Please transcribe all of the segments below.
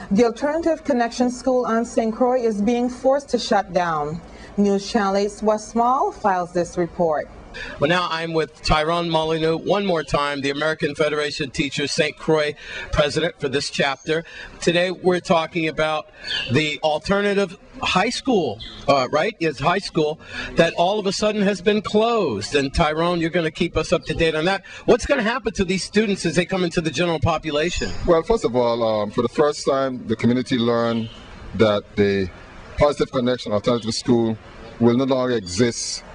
The Alternative Connection School on St. Croix is being forced to shut down. News Channel 8's Wes Small files this report. Well, now I'm with Tyrone Molyneux one more time, the American Federation of Teachers St. Croix president for this chapter. Today we're talking about the alternative high school, right? It's high school that all of a sudden has been closed. And Tyrone, you're going to keep us up to date on that. What's going to happen to these students as they come into the general population? Well, first of all, for the first time, the community learned that the Positive Connection Alternative School will no longer exist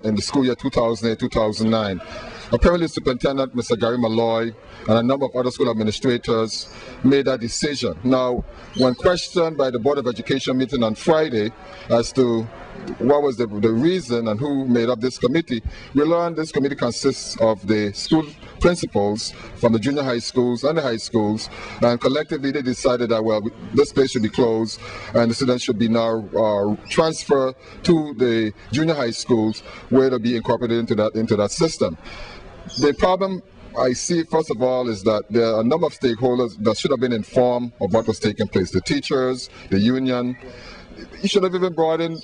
in the school year 2008-2009. Apparently, Superintendent Mr. Gary Malloy and a number of other school administrators made that decision. Now, when questioned by the Board of Education meeting on Friday as to what was the reason and who made up this committee, we learned this committee consists of the school principals from the junior high schools and the high schools, and collectively they decided that, well, this place should be closed and the students should be now transferred to the junior high schools where they'll be incorporated into that system. The problem I see, first of all, is that there are a number of stakeholders that should have been informed of what was taking place. The teachers, the union. You should have even brought in,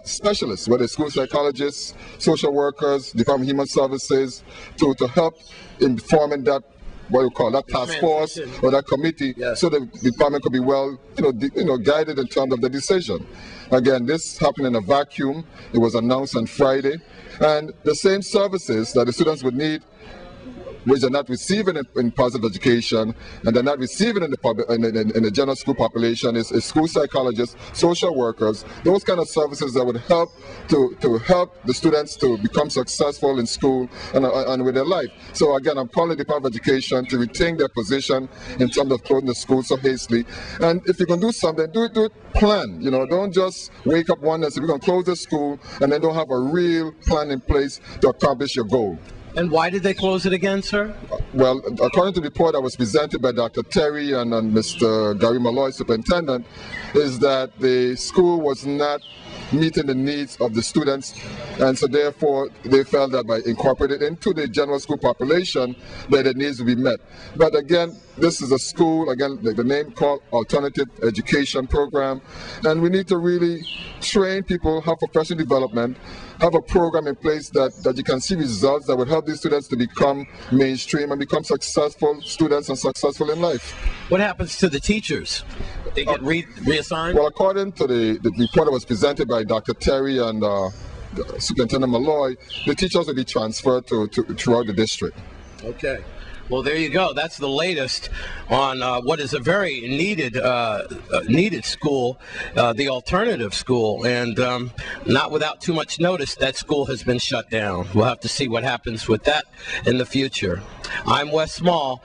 specialists, whether it's school psychologists, social workers, Department of Human Services, to help in forming that, what you call that task force or that committee, yes, so the department could be well, guided in terms of the decision. Again, this happened in a vacuum. It was announced on Friday, and the same services that the students would need, which they're not receiving in positive education, and they're not receiving in the general school population, is school psychologists, social workers, those kind of services that would help to help the students to become successful in school and with their life. So again, I'm calling the Department of Education to retain their position in terms of closing the school so hastily. And if you can do something, do it plan. Don't just wake up one day and say we're going to close the school and then don't have a real plan in place to accomplish your goal. And why did they close it again, sir? Well, according to the report that was presented by Dr. Terry and Mr. Gary Malloy, superintendent, is that the school was not meeting the needs of the students, and so therefore they felt that by incorporating into the general school population that the needs would be met. But again, this is a school, again, the name called Alternative Education Program, and we need to really train people, have professional development, have a program in place that you can see results that would help these students to become mainstream and become successful students and successful in life. What happens to the teachers? They get reassigned? Well, according to the report that was presented by Dr. Terry and Superintendent Malloy, the teachers will be transferred throughout the district. Okay. Well, there you go. That's the latest on what is a very needed school, the alternative school, and not without too much notice, that school has been shut down. We'll have to see what happens with that in the future. I'm Wes Small.